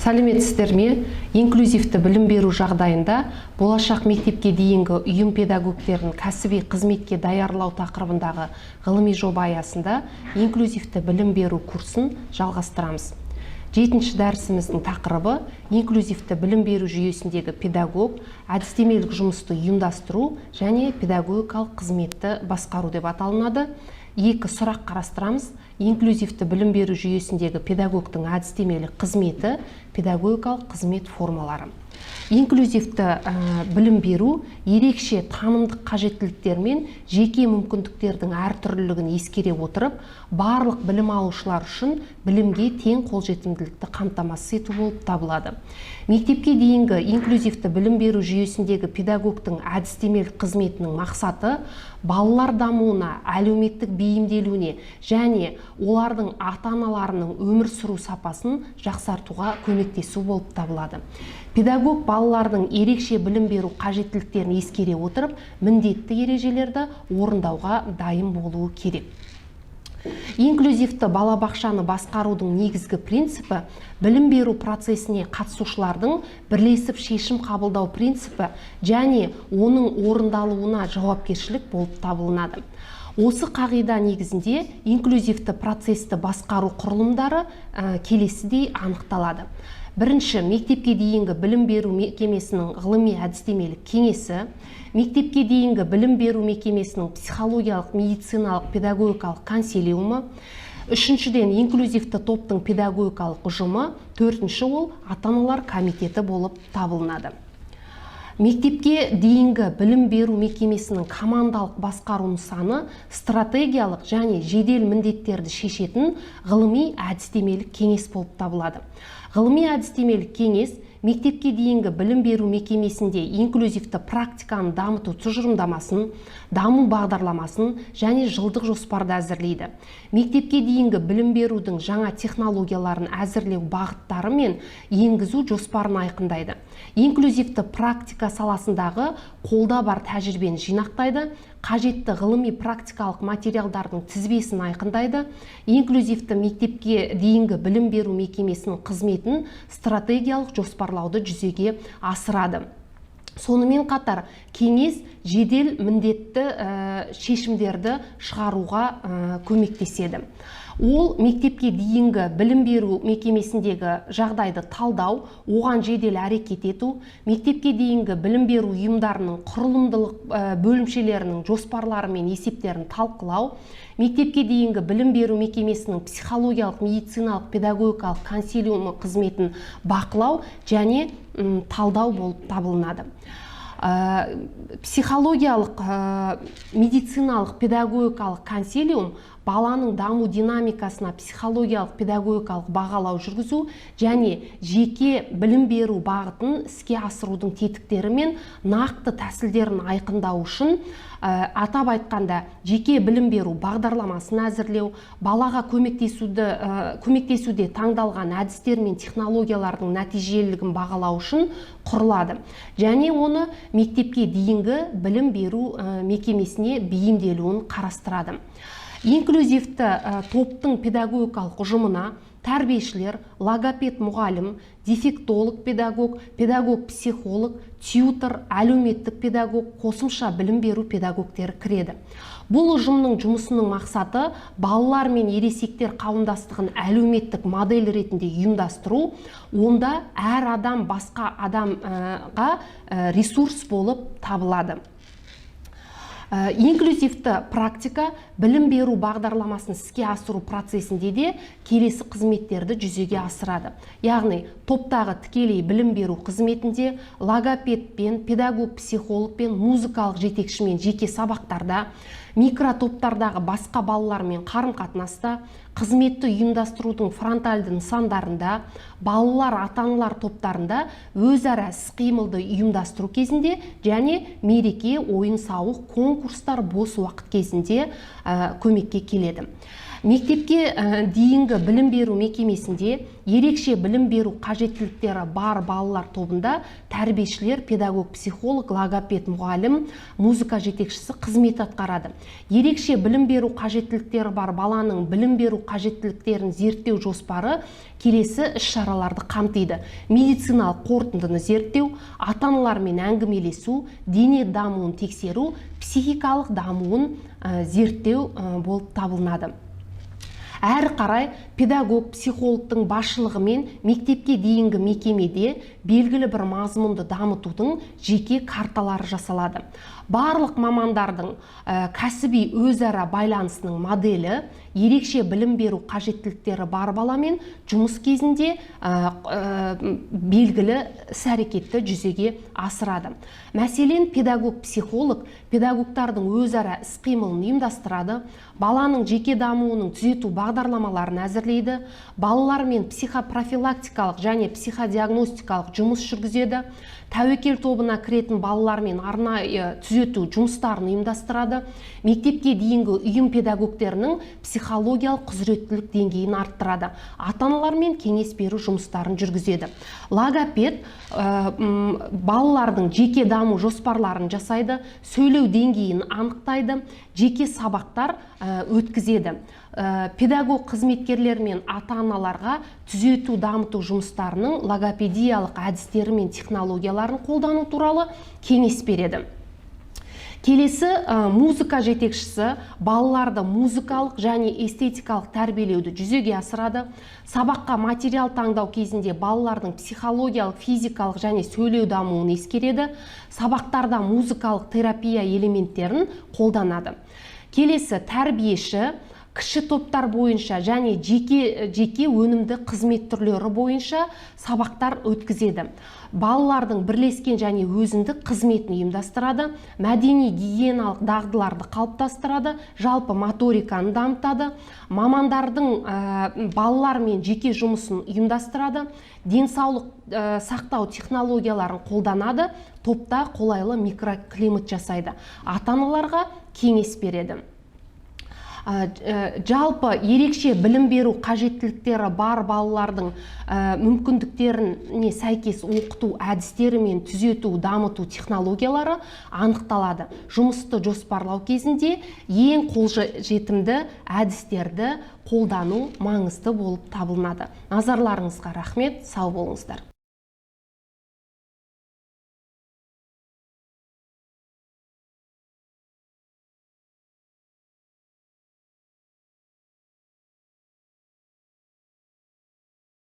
Сәлеметсіздер ме? Инклюзивті білім беру жағдайында болашақ мектепке дейінгі ұйым педагогтерін кәсіби қызметке даярлау тақырыбындағы ғылыми жоба аясында инклюзивті білім беру курсын жалғастырамыз. 7-ші дәрісіміздің тақырыбы инклюзивті білім беру жүйесіндегі педагог, әдістемелік жұмысты ұйымдастыру және педагогикалық қызметті басқару деп аталынады. Екі сұрақ қарастырамыз. Инклюзивті білім беру жүйесіндегі педагогтың әдістемелік қызметі, педагогикалық қызмет формалары. Инклюзивті білім беру ерекше танымдық қажеттіліктер мен жеке мүмкіндіктердің әртүрлілігін ескере отырып, барлық білім алушылар үшін білімге тең қолжетімділікті қамтамасыз ету болып табылады. Мектепке дейінгі инклюзивті білім беру жүйесіндегі педагогтың әдістемелік қызметінің мақсаты балалар дамуына, әлеуметтік бейімделуіне және олардың ата-аналарының өмір сүру сапасын жақсартуға көмектесу болып табылады. Педагог балалардың ерекше білім беру қажеттіліктерін ескере отырып, міндетті ережелерді орындауға дайын болуы керек. Инклюзивті балабақшаны басқарудың негізгі принципі білім беру процесіне қатысушылардың бірлесіп шешім қабылдау принципі және оның орындалуына жауапкершілік болып табылынады. Осы қағида негізінде инклюзивті процесті басқару құрылымдары келесідей анықталады. Бірінші, мектепке дейінгі білім беру мекемесінің ғылыми әдістемелік кеңесі, мектепке дейінгі білім беру мекемесінің психологиялық, медициналық, педагогикалық консилиумы, үшіншіден, инклюзивті топтың педагогикалық ұжымы, төртінші ол ата-аналар комитеті болып табылынады. Мектепке дейінгі білім беру мекемесінің командалық басқару нысаны стратегиялық және жедел міндеттерді шешетін ғылыми әдістемелік кеңес болып табылады. Ғылыми әдістемелік кеңес мектепке дейінгі білім беру мекемесінде инклюзивті практиканы дамыту тұжырымдамасын, даму бағдарламасын және жылдық жоспарды әзірлейді. Мектепке дейінгі білім берудің жаңа технологияларын әзірлеу бағыттары мен енгізу жоспарын айқындайды. Инклюзивті практика саласындағы қолда бар тәжірибені жинақтайды, қажетті ғылыми практикалық материалдардың тізбесін айқындайды, инклюзивті мектепке дейінгі білім беру мекемесінің қызметін стратегиялық жоспарлауды жүзеге асырады. Сонымен қатар кеңес жедел міндетті шешімдерді шығаруға көмектеседі. Ол мектепке дейінгі білім беру мекемесіндегі жағдайды талдау, оған жедел әрекет ету, мектепке дейінгі білім беру ұйымдарының құрылымдылық бөлімшелерінің жоспарлары мен есептерін талқылау, мектепке дейінгі білім беру мекемесінің психологиялық, медициналық, педагогикалық консилиумы қызметін бақылау және талдау болып табылынады. Психологиялық, медициналық, педагогикалық консилиум баланың даму динамикасына психологиялық, педагогикалық бағалау жүргізу және жеке білім беру бағытын іске асырудың тетіктері мен нақты тәсілдерін айқындау үшін атап айтқанда жеке білім беру бағдарламасын әзірлеу, балаға көмектесуде таңдалған әдістер мен технологиялардың нәтижелілігін бағалау үшін құрылады. Және оны мектепке дейінгі білім беру мекемесіне бейімделуін қарастырады. Инклюзивті топтың педагогикалық ұжымына тәрбиешілер, логопед мұғалім, дефектолог педагог, педагог-психолог, тьютор, әлеуметтік педагог, қосымша білім беру педагогтері кіреді. Бұл ұжымның жұмысының мақсаты балалар мен ересектер қауымдастығын әлеуметтік модель ретінде ұйымдастыру, онда әр адам басқа адамға ресурс болып табылады. Инклюзивті практика білім беру бағдарламасын іске асыру процесінде де келесі қызметтерді жүзеге асырады. Яғни топтағы тікелей білім беру қызметінде логопедпен, педагог-психологпен, музыкалық жетекшімен жеке сабақтарда, микротоптардағы басқа балалармен қарым-қатынаста, қызметті ұйымдастырудың фронтальды нысандарында, балалар ата-аналар топтарында өзара іс-қимылды ұйымдастыру кезінде және мереке, ойын-сауық, конкурстар, бос уақыт кезінде көмекке келеді. Мектепке дейінгі білім беру мекемесінде ерекше білім беру қажеттіліктері бар балалар тобында тәрбиешілер, педагог, психолог, логопед, мұғалім, музыка жетекшісі қызмет атқарады. Ерекше білім беру қажеттіліктері бар баланың білім беру қажеттіліктерін зерттеу жоспары келесі іс-шараларды қамтиды: медициналық қорытындыны зерттеу, ата-аналармен әңгімелесу, дене дамуын тексеру, психикалық дамуын зерттеу болып табылады. Әрі қарай педагог, психологтың басшылығымен мектепке дейінгі мекемеде белгілі бір мазмұнды дамытудың жеке карталары жасалады. Барлық мамандардың кәсіби өзара байланысының моделі ерекше білім беру қажеттіліктері бар баламен жұмыс кезінде белгілі іс-әрекетті жүзеге асырады. Мәселен, педагог, психолог педагогтардың өзара іс-қимылын ұйымдастырады, баланың жеке дамуының түзету бағдарламаларын әзірлейді, балалармен психопрофилактикалық және психодиагностикалық жұмыс жүргізеді, тәуекел тобына кіретін балалармен арнайы түзету жұмыстарын ұйымдастырады, мектепке дейінгі ұйым педагогтерінің психологиялық құзыреттілік деңгейін арттырады, ата-аналармен кеңес беру жұмыстарын жүргізеді. Логопед балалардың жеке даму жоспарларын жасайды, сөйлеу деңгейін анықтайды, жеке сабақтар өткізеді. Педагог қызметкерлер мен ата-аналарға түзету дамыту жұмыстарының логопедиялық әдістері мен технологияларын қолдану туралы кеңес береді. Келесі, музыка жетекшісі балаларды музыкалық және эстетикалық тәрбиелеуді жүзеге асырады. Сабаққа материал таңдау кезінде балалардың психологиялық, физикалық және сөйлеу дамуын ескереді. Сабақтарда музыкалық терапия элементтерін қолданады. Келесі, тәрбиеші кіші топтар бойынша және жеке өнімді қызмет түрлері бойынша сабақтар өткізеді. Балалардың бірлескен және өзіндік қызметін ұйымдастырады, мәдени гигиеналық дағдыларды қалыптастырады, жалпы моториканы дамытады, мамандардың балалармен жеке жұмысын ұйымдастырады, денсаулық сақтау технологияларын қолданады, топта қолайлы микроклимат жасайды, ата-аналарға кеңес береді. Жалпы ерекше білім беру қажеттіліктері бар балалардың мүмкіндіктеріне сәйкес оқыту әдістері мен түзету дамыту технологиялары анықталады. Жұмысты жоспарлау кезінде ең қолжетімді әдістерді қолдану маңызды болып табылады. Назарларыңызға рахмет, сау болыңыздар.